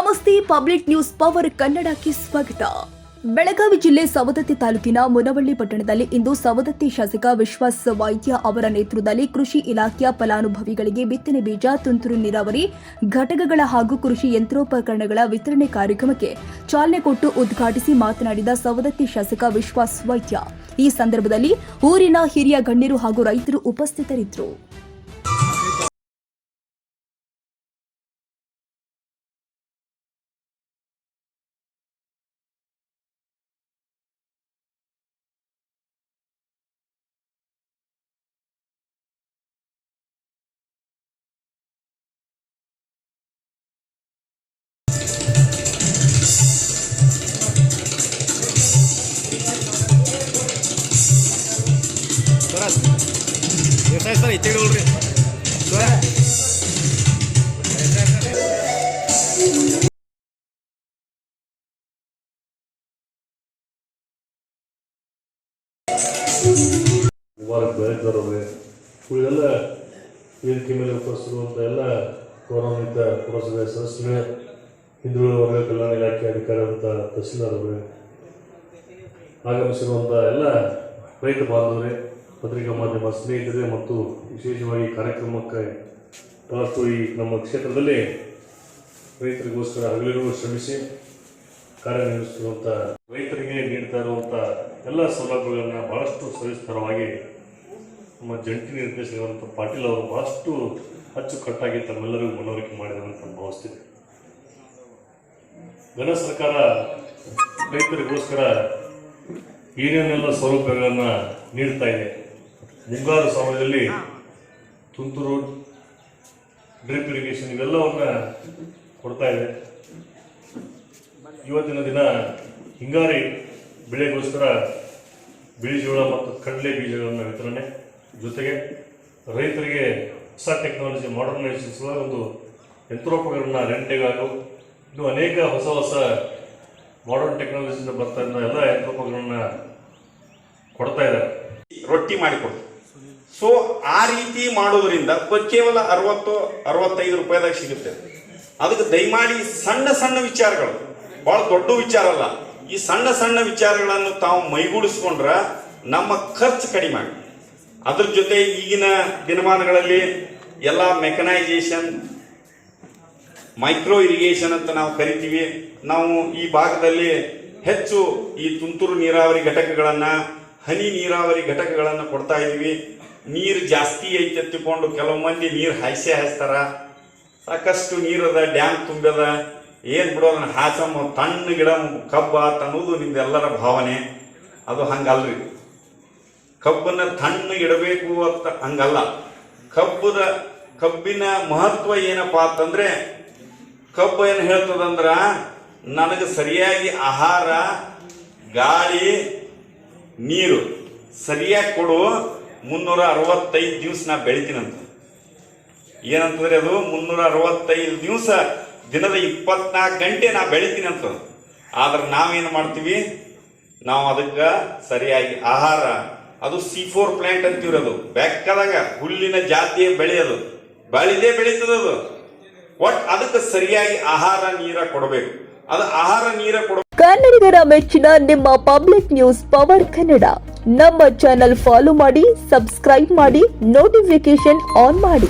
ನಮಸ್ತೆ public news power ಕನ್ನಡಕ್ಕೆ ಸ್ವಾಗತ. ಬೆಳಗಾವಿ ಜಿಲ್ಲೆ ಸವದತ್ತಿ ತಾಲೂಕಿನ ಮುನವಳ್ಳಿ ಪಟ್ಟಣದಲ್ಲಿ ಇಂದು ಸವದತ್ತಿ ಶಾಸಕ ವಿಶ್ವಾಸ್ ವೈದ್ಯ ಅವರ ನೇತೃತ್ವದಲ್ಲಿ ಕೃಷಿ ಇಲಾಖೆಯ ಫಲಾನುಭವಿಗಳಿಗೆ ಬಿತ್ತನೆ ಬೀಜ, ತುಂತುರು ನೀರಾವರಿ ಘಟಕಗಳ ಹಾಗೂ ಕೃಷಿ ಯಂತ್ರೋಪಕರಣಗಳ ವಿತರಣೆ ಕಾರ್ಯಕ್ರಮಕ್ಕೆ ಚಾಲನೆ ಕೊಟ್ಟು ಉದ್ಘಾಟಿಸಿ ಮಾತನಾಡಿದ ಸವದತ್ತಿ ಶಾಸಕ ವಿಶ್ವಾಸ್ ವೈದ್ಯ, ಈ ಸಂದರ್ಭದಲ್ಲಿ ಊರಿನ ಹಿರಿಯ ಗಣ್ಯರು ಹಾಗೂ ರೈತರು ಉಪಸ್ಥಿತರಿದ್ದರು. ಸರ್ ಇಚ್ಛೆ ನೋಡ್ರಿ ಮುಬಾರಕ್ ಬೆಳೆದವರವ್ರೆ, ಉಳಿದೆಲ್ಲ ವೇದಿಕೆ ಮೇಲೆ ಉಪಸ್ಥಿರುವಂಥ ಎಲ್ಲ ಗೌರವಾನ್ವಿತ ಪುರಸಭೆ ಸದಸ್ಯರೇ, ಹಿಂದುಳಿದ ವರ್ಗ ಕಲ್ಯಾಣ ಇಲಾಖೆ ಅಧಿಕಾರಿಯಾದಂಥ ತಹಸೀಲ್ದಾರ್ ಅವರೇ, ಆಗಮಿಸಿರುವಂಥ ಎಲ್ಲ ರೈತ ಬಾಂಧವರೇ, ಪತ್ರಿಕಾ ಮಾಧ್ಯಮ ಸ್ನೇಹಿತರೆ ಮತ್ತು ವಿಶೇಷವಾಗಿ ಕಾರ್ಯಕ್ರಮಕ್ಕೆ ಬಹಳಷ್ಟು ಈ ನಮ್ಮ ಕ್ಷೇತ್ರದಲ್ಲಿ ರೈತರಿಗೋಸ್ಕರ ಹಗಲಿರುಳು ಶ್ರಮಿಸಿ ಕಾರ್ಯನಿರ್ವಹಿಸುವಂಥ ರೈತರಿಗೆ ನೀಡ್ತಾ ಇರುವಂಥ ಎಲ್ಲ ಸೌಲಭ್ಯಗಳನ್ನು ಬಹಳಷ್ಟು ಸವಿಸ್ತರವಾಗಿ ನಮ್ಮ ಜಂಟಿ ನಿರ್ದೇಶಕರಾದಂಥ ಪಾಟೀಲ್ ಅವರು ಬಹಳಷ್ಟು ಅಚ್ಚುಕಟ್ಟಾಗಿ ತಮ್ಮೆಲ್ಲರಿಗೂ ಮನವರಿಕೆ ಮಾಡಿದ್ದಾರೆ ಅಂತ ಭಾವಿಸ್ತೀನಿ. ಘನ ಸರ್ಕಾರ ರೈತರಿಗೋಸ್ಕರ ಏನೇನೆಲ್ಲ ಸೌಲಭ್ಯಗಳನ್ನು ನೀಡ್ತಾ ಇದೆ. ಮುಂಗಾರು ಸಮಯದಲ್ಲಿ ತುಂತುರು, ಡ್ರಿಪ್ ಇರಿಗೇಷನ್ ಇವೆಲ್ಲವನ್ನ ಕೊಡ್ತಾ ಇದೆ. ಇವತ್ತಿನ ದಿನ ಹಿಂಗಾರಿ ಬೆಳೆಗೋಸ್ಕರ ಬಿಳಿ ಜೋಳ ಮತ್ತು ಕಡಲೆ ಬೀಜಗಳನ್ನು ವಿತರಣೆ, ಜೊತೆಗೆ ರೈತರಿಗೆ ಹೊಸ ಟೆಕ್ನಾಲಜಿ ಮಾಡರ್ನೈಸೇಷನ್ ಸಲುವಾಗಿ ಒಂದು ಯಂತ್ರೋಪಕರಣ ರೆಂಟೆಗಾಗು, ಇನ್ನು ಅನೇಕ ಹೊಸ ಹೊಸ ಮಾಡರ್ನ್ ಟೆಕ್ನಾಲಜಿಯಿಂದ ಬರ್ತಾ ಇದ್ದ ಎಲ್ಲ ಯಂತ್ರೋಪಕರಣ ಕೊಡ್ತಾ ಇದ್ದಾರೆ. ರೊಟ್ಟಿ ಮಾಡಿಕೊಡ್ತೀವಿ. ಸೊ ಆ ರೀತಿ ಮಾಡೋದ್ರಿಂದ ಕೇವಲ 60-65 ರೂಪಾಯಿದಾಗ ಸಿಗುತ್ತೆ. ಅದಕ್ಕೆ ದಯಮಾಡಿ ಸಣ್ಣ ಸಣ್ಣ ವಿಚಾರಗಳು, ಬಹಳ ದೊಡ್ಡ ವಿಚಾರ ಅಲ್ಲ, ಈ ಸಣ್ಣ ಸಣ್ಣ ವಿಚಾರಗಳನ್ನು ತಾವು ಮೈಗೂಡಿಸ್ಕೊಂಡ್ರ ನಮ್ಮ ಖರ್ಚು ಕಡಿಮೆ ಆಗುತ್ತೆ. ಅದ್ರ ಜೊತೆ ಈಗಿನ ದಿನಮಾನಗಳಲ್ಲಿ ಎಲ್ಲ ಮೆಕನೈಸೇಷನ್, ಮೈಕ್ರೋ ಇರಿಗೇಷನ್ ಅಂತ ನಾವು ಕರಿತೀವಿ. ನಾವು ಈ ಭಾಗದಲ್ಲಿ ಹೆಚ್ಚು ಈ ತುಂತುರು ನೀರಾವರಿ ಘಟಕಗಳನ್ನ, ಹನಿ ನೀರಾವರಿ ಘಟಕಗಳನ್ನು ಕೊಡ್ತಾ ಇದೀವಿ. ನೀರು ಜಾಸ್ತಿ ಐತೆ ತಿಳ್ಕೊಂಡು ಕೆಲವು ಮಂದಿ ನೀರು ಹಾಯಿಸ್ತಾರ, ಸಾಕಷ್ಟು ನೀರದ ಡ್ಯಾಮ್ ತುಂಬ್ಯದ, ಏನ್ ಬಿಡೋದನ್ನ ಹಾಸಮ್ಮ ತಣ್ಣ ಗಿಡ ಕಬ್ಬ ಅನ್ನೋದು ನಿಮ್ದೆಲ್ಲರ ಭಾವನೆ. ಅದು ಹಂಗಲ್ರಿ, ಕಬ್ಬನ್ನ ತಣ್ಣಗಿಡಬೇಕು ಅಂತ ಹಂಗಲ್ಲ. ಕಬ್ಬಿನ ಮಹತ್ವ ಏನಪ್ಪಾ ಅಂತಂದ್ರೆ, ಕಬ್ಬು ಏನು ಹೇಳ್ತದಂದ್ರ ನನಗೆ ಸರಿಯಾಗಿ ಆಹಾರ, ಗಾಳಿ, ನೀರು ಸರಿಯಾಗಿ ಕೊಡು, 365 ದಿವಸ ನಾ ಬೆಳಿತೀನಂತ. ಏನಂತಂದ್ರೆ ಅದು 365 ದಿವಸ, ದಿನದ 24 ಗಂಟೆ ನಾ ಬೆಳಿತೀನಿ ಅಂತ. ಆದ್ರೆ ನಾವೇನು ಮಾಡ್ತೀವಿ, ನಾವು ಅದಕ್ಕೆ ಸರಿಯಾಗಿ ಆಹಾರ, ಅದು C4 ಪ್ಲಾಂಟ್ ಅಂತಿರೋದು, ಬೆಕ್ಕದಾಗ ಹುಲ್ಲಿನ ಜಾತಿಯ ಬೆಳೆಯೋದು, ಬೆಳೀತದದು. ಒಟ್ ಅದಕ್ಕೆ ಸರಿಯಾಗಿ ಆಹಾರ, ನೀರ ಕೊಡಬೇಕು. ಅದು ಆಹಾರ, ನೀರ ಕೊಡ. ಕನ್ನಡಿಗರ ಮೆಚ್ಚಿನ ನಿಮ್ಮ ಪಬ್ಲಿಕ್ ನ್ಯೂಸ್ ಪವರ್ ಕನ್ನಡ ನಮ್ಮ ಚಾನೆಲ್ ಫಾಲೋ ಮಾಡಿ, ಸಬ್ಸ್ಕ್ರೈಬ್ ಮಾಡಿ, ನೋಟಿಫಿಕೇಶನ್ ಆನ್ ಮಾಡಿ.